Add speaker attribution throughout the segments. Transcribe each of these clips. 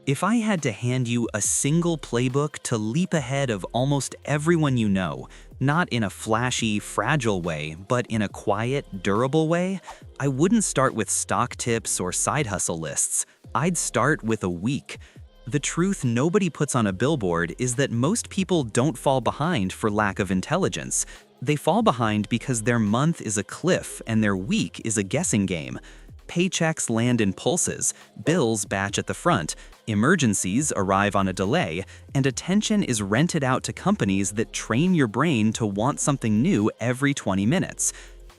Speaker 1: If I had to hand you a single playbook to leap ahead of almost everyone you know, not in a flashy, fragile way, but in a quiet, durable way, I wouldn't start with stock tips or side hustle lists. I'd start with a week. The truth nobody puts on a billboard is that most people don't fall behind for lack of intelligence. They fall behind because their month is a cliff and their week is a guessing game. Paychecks land in pulses, bills batch at the front, emergencies arrive on a delay, and attention is rented out to companies that train your brain to want something new every 20 minutes.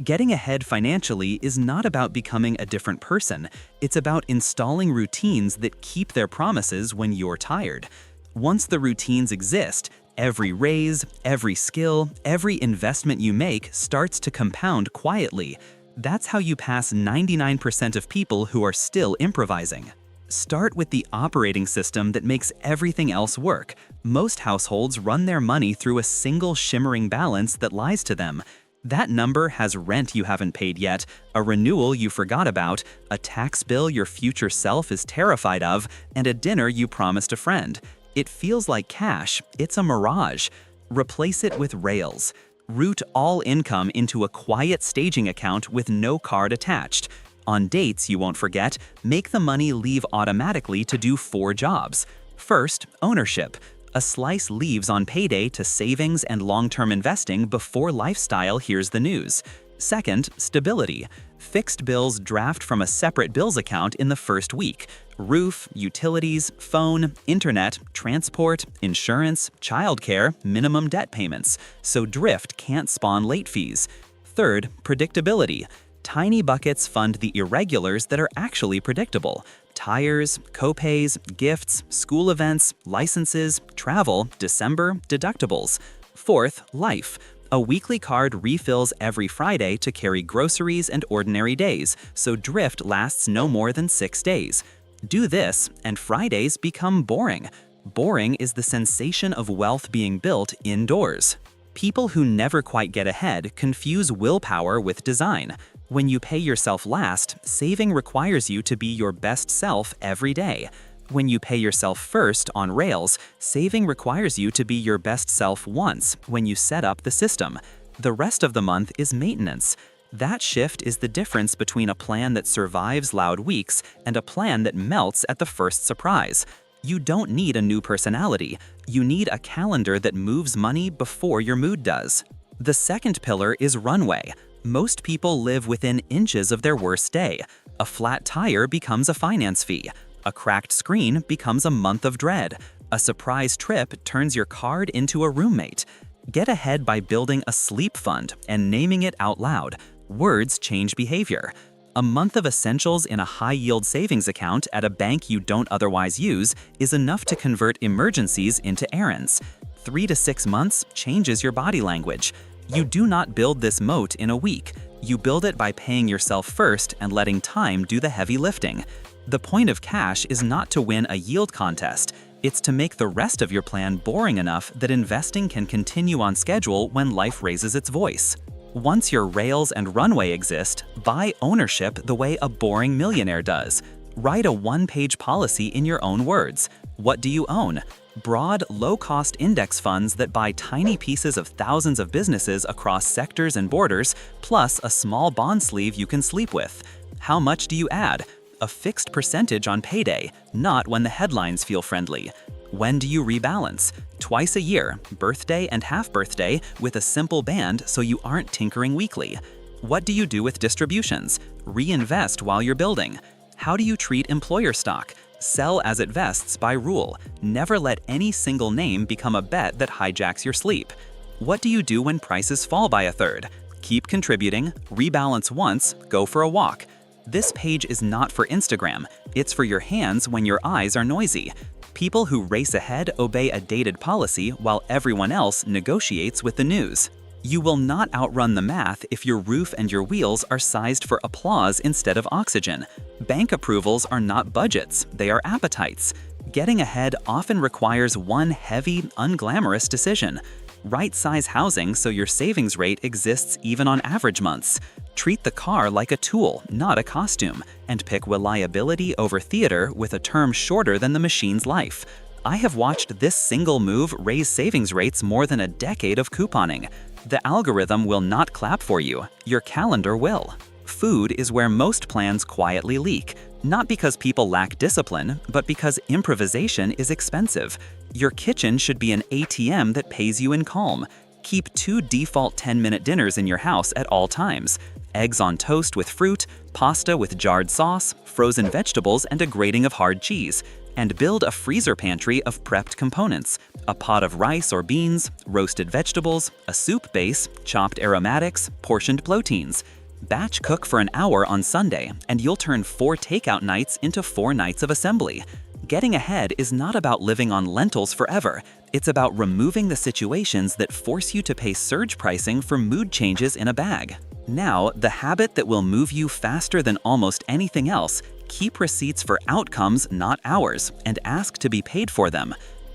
Speaker 1: Getting ahead financially is not about becoming a different person. It's about installing routines that keep their promises when you're tired. Once the routines exist, every raise, every skill, every investment you make starts to compound quietly. That's how you pass 99% of people who are still improvising. Start with the operating system that makes everything else work. Most households run their money through a single shimmering balance that lies to them. That number has rent you haven't paid yet, a renewal you forgot about, a tax bill your future self is terrified of, and a dinner you promised a friend. It feels like cash, it's a mirage. Replace it with rails. Route all income into a quiet staging account with no card attached. On dates you won't forget, make the money leave automatically to do 4 jobs. First, ownership. A slice leaves on payday to savings and long-term investing before lifestyle hears the news. Second, stability. Fixed bills draft from a separate bills account in the first week. Roof, utilities, phone, internet, transport, insurance, childcare, minimum debt payments, so drift can't spawn late fees. Third, predictability. Tiny buckets fund the irregulars that are actually predictable. Tires, copays, gifts, school events, licenses, travel, December, deductibles. Fourth, life. A weekly card refills every Friday to carry groceries and ordinary days, so drift lasts no more than 6 days. Do this, and Fridays become boring. Boring is the sensation of wealth being built indoors. People who never quite get ahead confuse willpower with design. When you pay yourself last, saving requires you to be your best self every day. When you pay yourself first on rails, saving requires you to be your best self once when you set up the system. The rest of the month is maintenance. That shift is the difference between a plan that survives loud weeks and a plan that melts at the first surprise. You don't need a new personality. You need a calendar that moves money before your mood does. The second pillar is runway. Most people live within inches of their worst day. A flat tire becomes a finance fee. A cracked screen becomes a month of dread. A surprise trip turns your card into a roommate. Get ahead by building a sleep fund and naming it out loud. Words change behavior. A month of essentials in a high-yield savings account at a bank you don't otherwise use is enough to convert emergencies into errands. 3 to 6 months changes your body language. You do not build this moat in a week. You build it by paying yourself first and letting time do the heavy lifting. The point of cash is not to win a yield contest. It's to make the rest of your plan boring enough that investing can continue on schedule when life raises its voice. Once your rails and runway exist, buy ownership the way a boring millionaire does. Write a one-page policy in your own words. What do you own? Broad, low-cost index funds that buy tiny pieces of thousands of businesses across sectors and borders, plus a small bond sleeve you can sleep with. How much do you add? A fixed percentage on payday, not when the headlines feel friendly. When do you rebalance? Twice a year, birthday and half-birthday, with a simple band so you aren't tinkering weekly. What do you do with distributions? Reinvest while you're building. How do you treat employer stock? Sell as it vests by rule. Never let any single name become a bet that hijacks your sleep. What do you do when prices fall by a third? Keep contributing, rebalance once, go for a walk. This page is not for Instagram. It's for your hands when your eyes are noisy. People who race ahead obey a dated policy while everyone else negotiates with the news. You will not outrun the math if your roof and your wheels are sized for applause instead of oxygen. Bank approvals are not budgets, they are appetites. Getting ahead often requires one heavy, unglamorous decision. Right-size housing so your savings rate exists even on average months. Treat the car like a tool, not a costume, and pick reliability over theater with a term shorter than the machine's life. I have watched this single move raise savings rates more than a decade of couponing. The algorithm will not clap for you, your calendar will. Food is where most plans quietly leak, not because people lack discipline, but because improvisation is expensive. Your kitchen should be an ATM that pays you in calm. Keep 2 default 10-minute dinners in your house at all times. Eggs on toast with fruit, pasta with jarred sauce, frozen vegetables, and a grating of hard cheese. And build a freezer pantry of prepped components: a pot of rice or beans, roasted vegetables, a soup base, chopped aromatics, portioned proteins. Batch cook for an hour on Sunday, and you'll turn 4 takeout nights into 4 nights of assembly. Getting ahead is not about living on lentils forever. It's about removing the situations that force you to pay surge pricing for mood changes in a bag. Now, the habit that will move you faster than almost anything else: keep receipts for outcomes, not hours, and ask to be paid for them.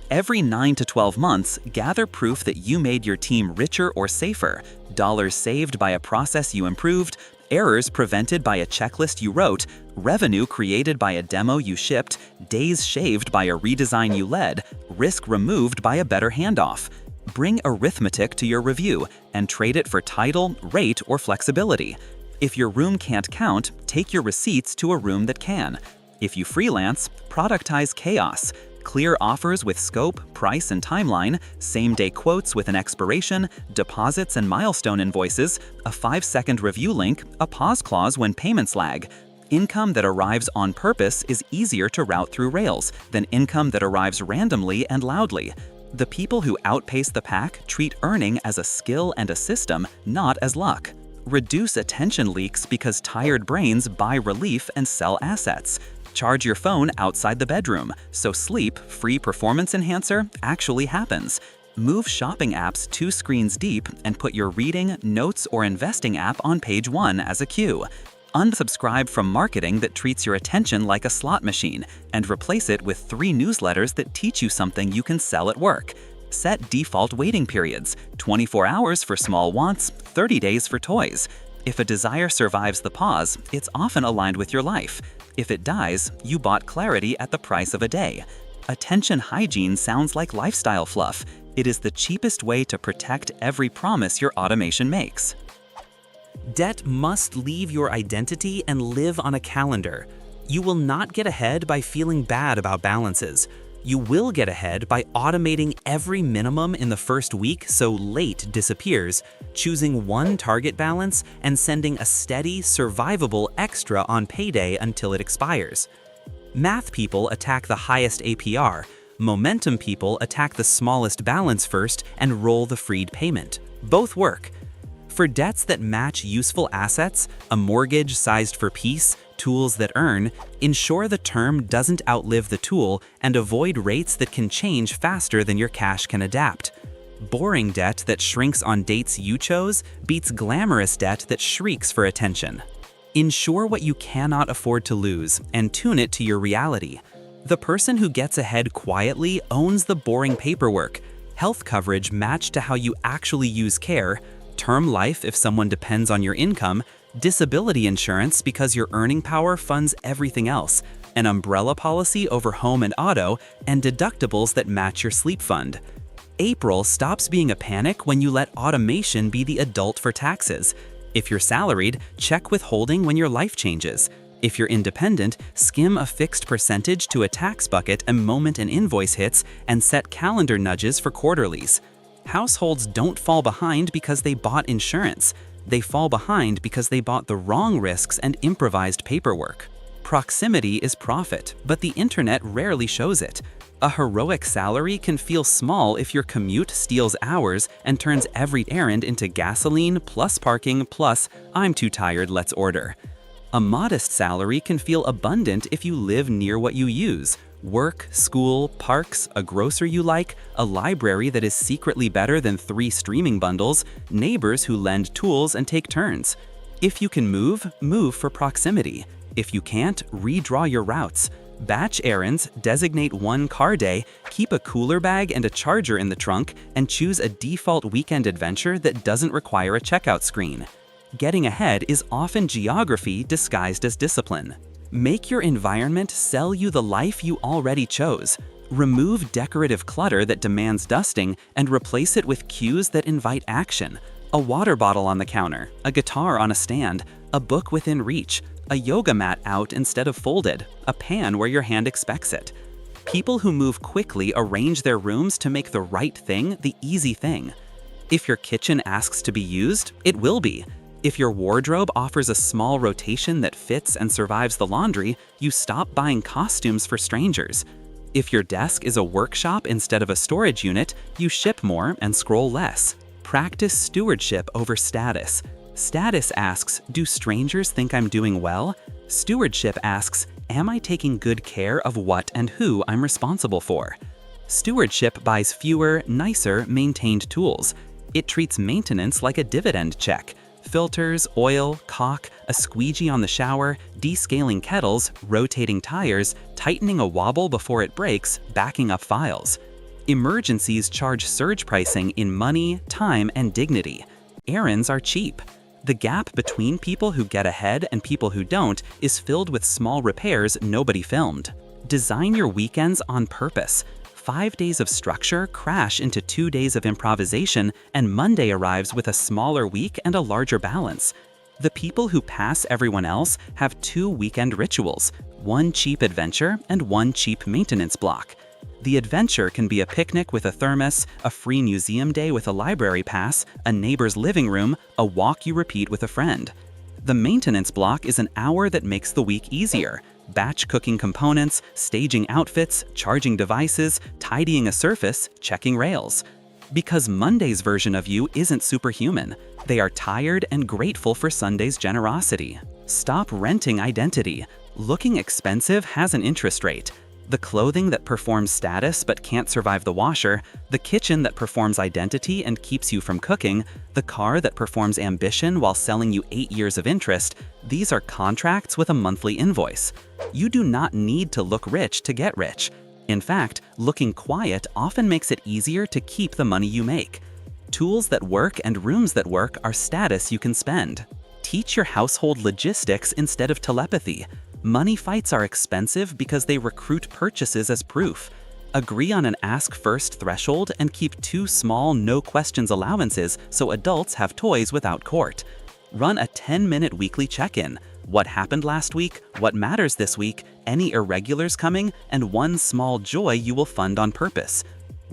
Speaker 1: Every 9 to 12 months, gather proof that you made your team richer or safer: dollars saved by a process you improved, errors prevented by a checklist you wrote, revenue created by a demo you shipped, days shaved by a redesign you led, risk removed by a better handoff. Bring arithmetic to your review and trade it for title, rate, or flexibility. If your room can't count, take your receipts to a room that can. If you freelance, productize chaos. Clear offers with scope, price, and timeline, same-day quotes with an expiration, deposits and milestone invoices, a 5-second review link, a pause clause when payments lag. Income that arrives on purpose is easier to route through Rails than income that arrives randomly and loudly. The people who outpace the pack treat earning as a skill and a system, not as luck. Reduce attention leaks because tired brains buy relief and sell assets. Charge your phone outside the bedroom, so sleep, free performance enhancer, actually happens. Move shopping apps 2 screens deep and put your reading, notes, or investing app on page 1 as a queue. Unsubscribe from marketing that treats your attention like a slot machine and replace it with 3 newsletters that teach you something you can sell at work. Set default waiting periods: 24 hours for small wants, 30 days for toys. If a desire survives the pause, it's often aligned with your life. If it dies, you bought clarity at the price of a day. Attention hygiene sounds like lifestyle fluff. It is the cheapest way to protect every promise your automation makes. Debt must leave your identity and live on a calendar. You will not get ahead by feeling bad about balances. You will get ahead by automating every minimum in the first week so late disappears, choosing one target balance, and sending a steady, survivable extra on payday until it expires. Math people attack the highest APR. Momentum people attack the smallest balance first and roll the freed payment. Both work. For debts that match useful assets, a mortgage sized for peace, tools that earn, ensure the term doesn't outlive the tool and avoid rates that can change faster than your cash can adapt. Boring debt that shrinks on dates you chose beats glamorous debt that shrieks for attention. Insure what you cannot afford to lose and tune it to your reality. The person who gets ahead quietly owns the boring paperwork: health coverage matched to how you actually use care, term life if someone depends on your income, disability insurance because your earning power funds everything else, an umbrella policy over home and auto, and deductibles that match your sleep fund. April stops being a panic when you let automation be the adult for taxes. If you're salaried, check withholding when your life changes. If you're independent, skim a fixed percentage to a tax bucket the moment an invoice hits and set calendar nudges for quarterlies. Households don't fall behind because they bought insurance. They fall behind because they bought the wrong risks and improvised paperwork. Proximity is profit, but the internet rarely shows it. A heroic salary can feel small if your commute steals hours and turns every errand into gasoline plus parking plus "I'm too tired, let's order." A modest salary can feel abundant if you live near what you use: work, school, parks, a grocer you like, a library that is secretly better than 3 streaming bundles, neighbors who lend tools and take turns. If you can move, move for proximity. If you can't, redraw your routes. Batch errands, designate one car day, keep a cooler bag and a charger in the trunk, and choose a default weekend adventure that doesn't require a checkout screen.
Speaker 2: Getting ahead is often geography disguised as discipline. Make your environment sell you the life you already chose. Remove decorative clutter that demands dusting and replace it with cues that invite action. A water bottle on the counter, a guitar on a stand, a book within reach, a yoga mat out instead of folded, a pan where your hand expects it. People who move quickly arrange their rooms to make the right thing the easy thing. If your kitchen asks to be used, it will be. If your wardrobe offers a small rotation that fits and survives the laundry, you stop buying costumes for strangers. If your desk is a workshop instead of a storage unit, you ship more and scroll less. Practice stewardship over status. Status asks, do strangers think I'm doing well? Stewardship asks, am I taking good care of what and who I'm responsible for? Stewardship buys fewer, nicer, maintained tools. It treats maintenance like a dividend check. Filters, oil, caulk, a squeegee on the shower, descaling kettles, rotating tires, tightening a wobble before it breaks, backing up files. Emergencies charge surge pricing in money, time, and dignity. Errands are cheap. The gap between people who get ahead and people who don't is filled with small repairs nobody filmed. Design your weekends on purpose. 5 days of structure crash into 2 days of improvisation, and Monday arrives with a smaller week and a larger balance. The people who pass everyone else have 2 weekend rituals, 1 cheap adventure and 1 cheap maintenance block. The adventure can be a picnic with a thermos, a free museum day with a library pass, a neighbor's living room, a walk you repeat with a friend. The maintenance block is an hour that makes the week easier. Batch cooking components, staging outfits, charging devices, tidying a surface, checking rails. Because Monday's version of you isn't superhuman. They are tired and grateful for Sunday's generosity. Stop renting identity. Looking expensive has an interest rate. The clothing that performs status but can't survive the washer, the kitchen that performs identity and keeps you from cooking, the car that performs ambition while selling you 8 years of interest, these are contracts with a monthly invoice. You do not need to look rich to get rich. In fact, looking quiet often makes it easier to keep the money you make. Tools that work and rooms that work are status you can spend. Teach your household logistics instead of telepathy. Money fights are expensive because they recruit purchases as proof. Agree on an ask-first threshold and keep 2 small no-questions allowances so adults have toys without court. Run a 10-minute weekly check-in. What happened last week, what matters this week, any irregulars coming, and 1 small joy you will fund on purpose.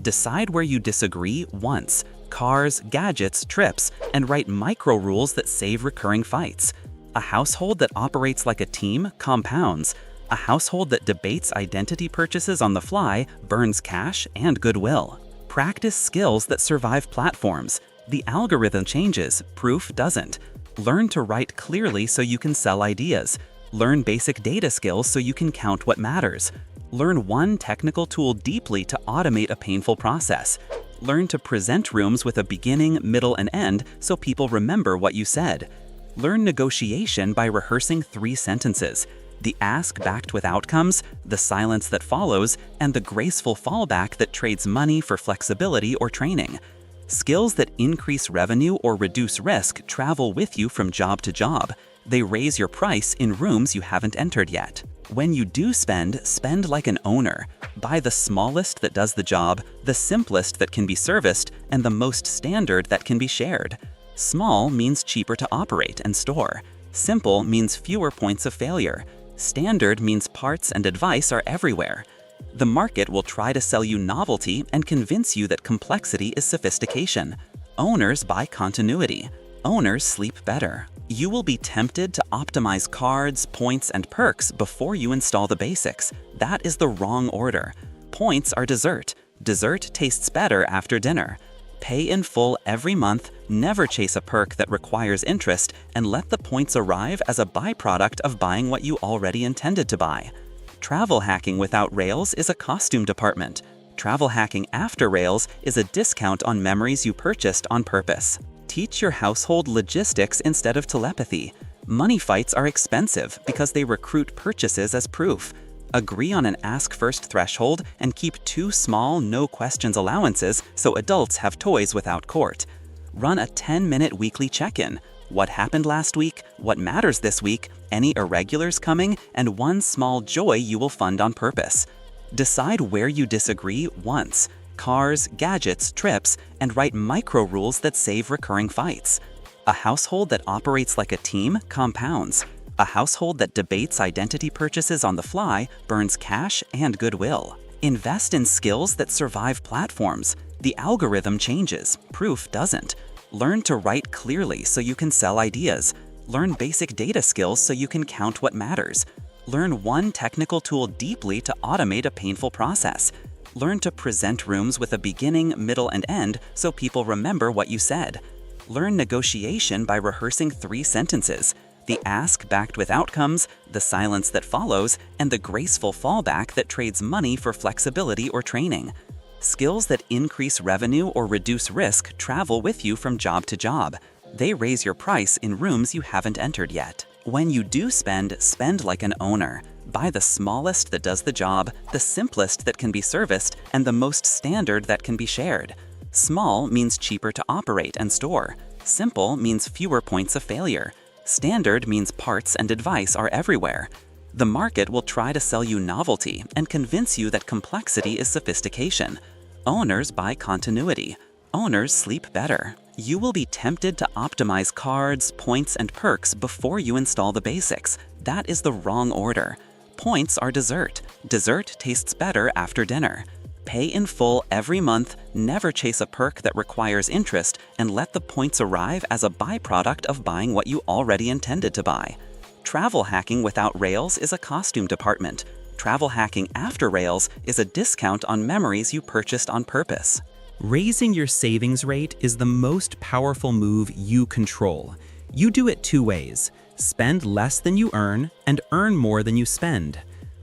Speaker 2: Decide where you disagree once, cars, gadgets, trips, and write micro-rules that save recurring fights. A household that operates like a team compounds. A household that debates identity purchases on the fly burns cash and goodwill. Practice skills that survive platforms. The algorithm changes, proof doesn't. Learn to write clearly so you can sell ideas. Learn basic data skills so you can count what matters. Learn 1 technical tool deeply to automate a painful process. Learn to present rooms with a beginning, middle, and end so people remember what you said. Learn negotiation by rehearsing 3 sentences: the ask backed with outcomes, the silence that follows, and the graceful fallback that trades money for flexibility or training. Skills that increase revenue or reduce risk travel with you from job to job. They raise your price in rooms you haven't entered yet. When you do spend, spend like an owner. Buy the smallest that does the job, the simplest that can be serviced, and the most standard that can be shared. Small means cheaper to operate and store. Simple means fewer points of failure. Standard means parts and advice are everywhere. The market will try to sell you novelty and convince you that complexity is sophistication. Owners buy continuity. Owners sleep better. You will be tempted to optimize cards, points, and perks before you install the basics. That is the wrong order. Points are dessert. Dessert tastes better after dinner. Pay in full every month, never chase a perk that requires interest, and let the points arrive as a byproduct of buying what you already intended to buy. Travel hacking without Rails is a costume department. Travel hacking after Rails is a discount on memories you purchased on purpose. Teach your household logistics instead of telepathy. Money fights are expensive because they recruit purchases as proof. Agree on an ask-first threshold and keep 2 small no-questions allowances so adults have toys without court. Run a 10-minute weekly check-in. what happened last week, what matters this week, any irregulars coming, and one small joy you will fund on purpose. Decide where you disagree once: cars, gadgets, trips, and write micro rules that save recurring fights. A household that operates like a team compounds. A household that debates identity purchases on the fly burns cash and goodwill. Invest in skills that survive platforms. The algorithm changes, proof doesn't. Learn to write clearly so you can sell ideas. Learn basic data skills so you can count what matters. Learn one technical tool deeply to automate a painful process. Learn to present rooms with a beginning, middle, and end so people remember what you said. Learn negotiation by rehearsing 3 sentences: the ask backed with outcomes, the silence that follows, and the graceful fallback that trades money for flexibility or training. Skills that increase revenue or reduce risk travel with you from job to job. They raise your price in rooms you haven't entered yet. When you do spend, spend like an owner. Buy the smallest that does the job, the simplest that can be serviced, and the most standard that can be shared. Small means cheaper to operate and store. Simple means fewer points of failure. Standard means parts and advice are everywhere. The market will try to sell you novelty and convince you that complexity is sophistication. Owners buy continuity. Owners sleep better. You will be tempted to optimize cards, points, and perks before you install the basics. That is the wrong order. Points are dessert. Dessert tastes better after dinner. Pay in full every month, never chase a perk that requires interest, and let the points arrive as a byproduct of buying what you already intended to buy. Travel hacking without Rails is a costume department. Travel hacking after Rails is a discount on memories you purchased on purpose.
Speaker 1: Raising your savings rate is the most powerful move you control. You do it 2 ways: spend less than you earn and earn more than you spend.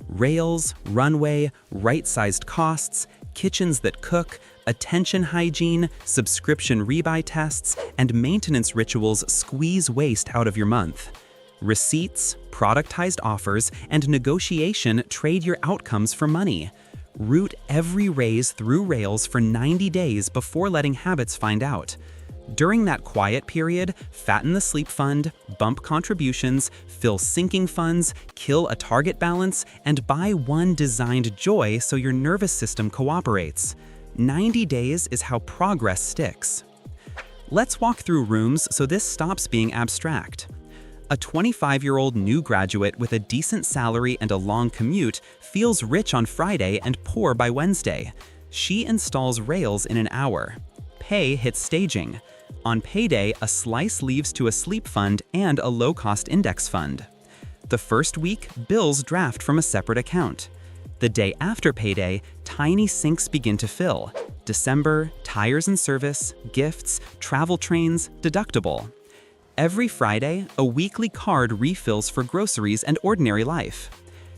Speaker 1: Rails, runway, right-sized costs, kitchens that cook, attention hygiene, subscription rebuy tests, and maintenance rituals squeeze waste out of your month. Receipts, productized offers, and negotiation trade your outcomes for money. Route every raise through Rails for 90 days before letting habits find out. During that quiet period, fatten the sleep fund, bump contributions, fill sinking funds, kill a target balance, and buy one designed joy so your nervous system cooperates. 90 days is how progress sticks. Let's walk through rooms so this stops being abstract. A 25-year-old new graduate with a decent salary and a long commute feels rich on Friday and poor by Wednesday. She installs Rails in an hour. Pay hits staging. On payday, a slice leaves to a sleep fund and a low-cost index fund. The first week, bills draft from a separate account. The day after payday, tiny sinks begin to fill. December, tires and service, gifts, travel trains, deductible. Every Friday, a weekly card refills for groceries and ordinary life.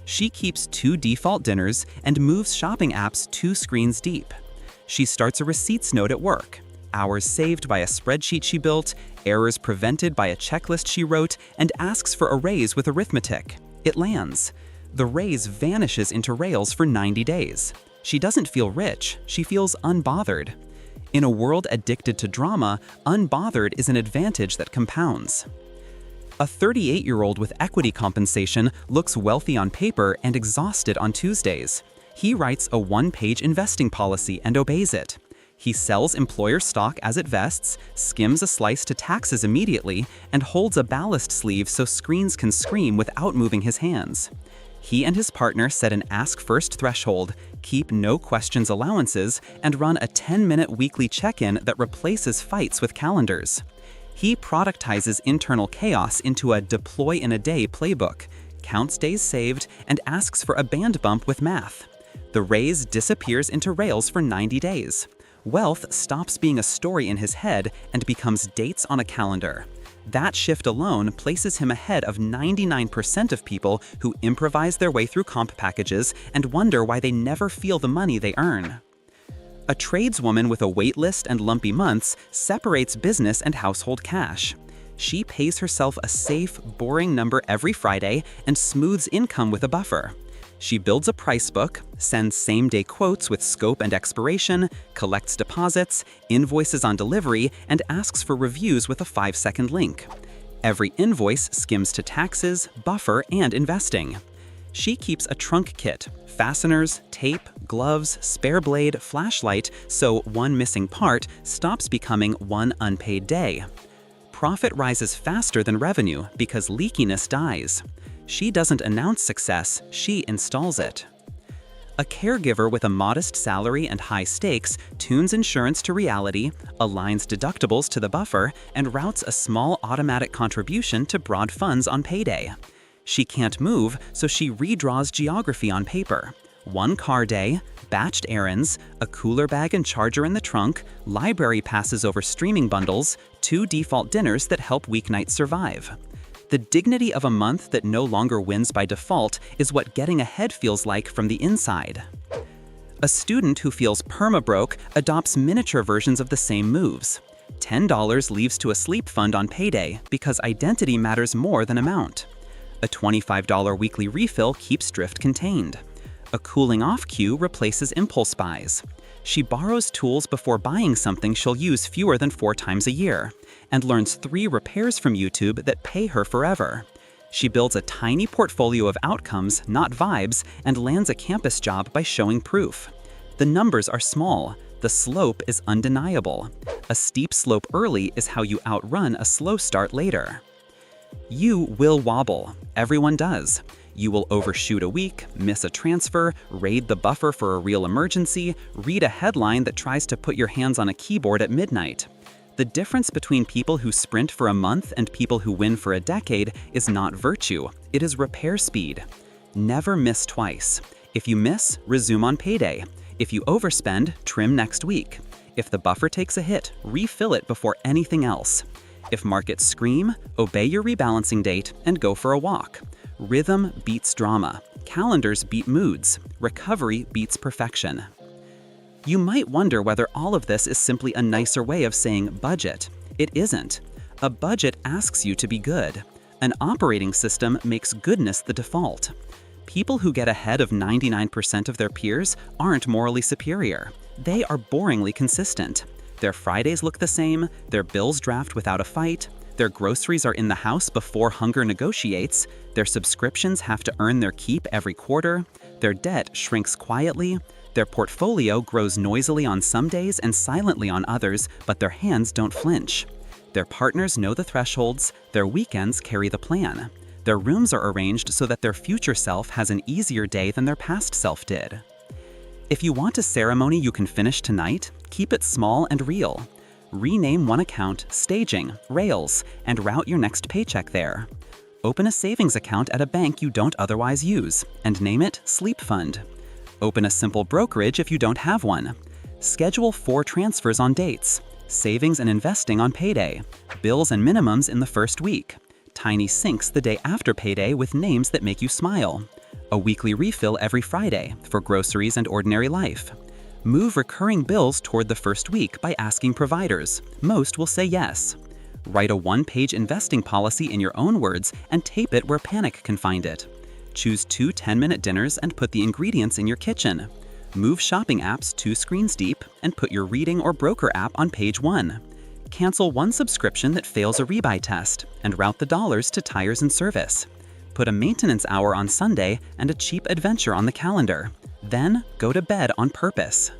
Speaker 1: She keeps 2 default dinners and moves shopping apps 2 screens deep. She starts a receipts note at work. Hours saved by a spreadsheet she built, errors prevented by a checklist she wrote, and asks for a raise with arithmetic. It lands. The raise vanishes into Rails for 90 days. She doesn't feel rich, she feels unbothered. In a world addicted to drama, unbothered is an advantage that compounds. A 38-year-old with equity compensation looks wealthy on paper and exhausted on Tuesdays. He writes a 1-page investing policy and obeys it. He sells employer stock as it vests, skims a slice to taxes immediately, and holds a ballast sleeve so screens can scream without moving his hands. He and his partner set an ask first threshold, keep no questions allowances, and run a 10-minute weekly check-in that replaces fights with calendars. He productizes internal chaos into a deploy in a day playbook, counts days saved, and asks for a band bump with math. The raise disappears into Rails for 90 days. Wealth stops being a story in his head and becomes dates on a calendar. That shift alone places him ahead of 99% of people who improvise their way through comp packages and wonder why they never feel the money they earn. A tradeswoman with a wait list and lumpy months separates business and household cash. She pays herself a safe, boring number every Friday and smooths income with a buffer. She builds a price book, sends same-day quotes with scope and expiration, collects deposits, invoices on delivery, and asks for reviews with a 5-second link.
Speaker 2: Every invoice skims to taxes, buffer, and investing. She keeps a trunk kit, fasteners, tape, gloves, spare blade, flashlight, so one missing part stops becoming one unpaid day. Profit rises faster than revenue because leakiness dies. She doesn't announce success, she installs it. A caregiver with a modest salary and high stakes tunes insurance to reality, aligns deductibles to the buffer, and routes a small automatic contribution to broad funds on payday. She can't move, so she redraws geography on paper. One car day, batched errands, a cooler bag and charger in the trunk, library passes over streaming bundles, 2 default dinners that help weeknights survive. The dignity of a month that no longer wins by default is what getting ahead feels like from the inside. A student who feels perma-broke adopts miniature versions of the same moves. $10 leaves to a sleep fund on payday because identity matters more than amount. A $25 weekly refill keeps drift contained. A cooling off cue replaces impulse buys. She borrows tools before buying something she'll use fewer than 4 times a year, and learns 3 repairs from YouTube that pay her forever. She builds a tiny portfolio of outcomes, not vibes, and lands a campus job by showing proof. The numbers are small. The slope is undeniable. A steep slope early is how you outrun a slow start later. You will wobble. Everyone does. You will overshoot a week, miss a transfer, raid the buffer for a real emergency, read a headline that tries to put your hands on a keyboard at midnight. The difference between people who sprint for a month and people who win for a decade is not virtue, it is repair speed. Never miss twice. If you miss, resume on payday. If you overspend, trim next week. If the buffer takes a hit, refill it before anything else. If markets scream, obey your rebalancing date and go for a walk. Rhythm beats drama. Calendars beat moods. Recovery beats perfection. You might wonder whether all of this is simply a nicer way of saying budget. It isn't. A budget asks you to be good. An operating system makes goodness the default. People who get ahead of 99% of their peers aren't morally superior. They are boringly consistent. Their Fridays look the same, their bills draft without a fight, their groceries are in the house before hunger negotiates, their subscriptions have to earn their keep every quarter, their debt shrinks quietly, their portfolio grows noisily on some days and silently on others, but their hands don't flinch. Their partners know the thresholds, their weekends carry the plan. Their rooms are arranged so that their future self has an easier day than their past self did. If you want a ceremony you can finish tonight, keep it small and real. Rename one account Staging, Rails, and route your next paycheck there. Open a savings account at a bank you don't otherwise use, and name it Sleep Fund. Open a simple brokerage if you don't have one. Schedule 4 transfers on dates. Savings and investing on payday. Bills and minimums in the first week. Tiny sinks the day after payday with names that make you smile. A weekly refill every Friday for groceries and ordinary life. Move recurring bills toward the first week by asking providers. Most will say yes. Write a 1-page investing policy in your own words and tape it where panic can find it. Choose 2 10-minute dinners and put the ingredients in your kitchen. Move shopping apps 2 screens deep and put your reading or broker app on page 1. Cancel 1 subscription that fails a rebuy test and route the dollars to tires and service. Put a maintenance hour on Sunday and a cheap adventure on the calendar. Then go to bed on purpose.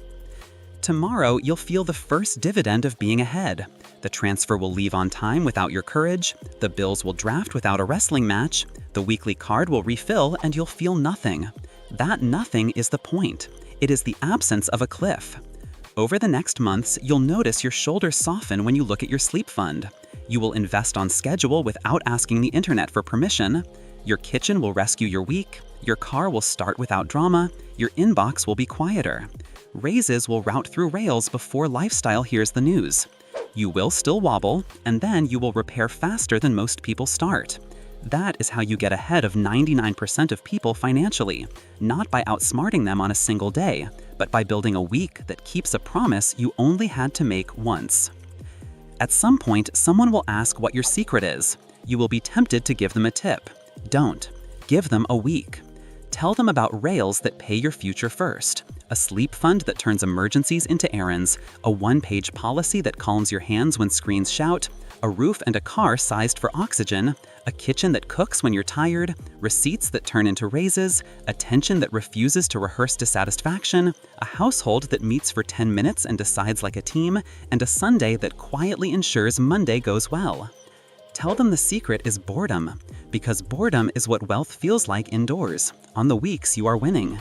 Speaker 2: Tomorrow, you'll feel the first dividend of being ahead. The transfer will leave on time without your courage, the bills will draft without a wrestling match, the weekly card will refill and you'll feel nothing. That nothing is the point. It is the absence of a cliff. Over the next months, you'll notice your shoulders soften when you look at your sleep fund. You will invest on schedule without asking the internet for permission. Your kitchen will rescue your week. Your car will start without drama. Your inbox will be quieter. Raises will route through rails before lifestyle hears the news. You will still wobble, and then you will repair faster than most people start. That is how you get ahead of 99% of people financially, not by outsmarting them on a single day, but by building a week that keeps a promise you only had to make once. At some point, someone will ask what your secret is. You will be tempted to give them a tip. Don't. Give them a week. Tell them about rails that pay your future first, a sleep fund that turns emergencies into errands, a one-page policy that calms your hands when screens shout, a roof and a car sized for oxygen, a kitchen that cooks when you're tired, receipts that turn into raises, attention that refuses to rehearse dissatisfaction, a household that meets for 10 minutes and decides like a team, and a Sunday that quietly ensures Monday goes well. Tell them the secret is boredom, because boredom is what wealth feels like indoors, on the weeks you are winning.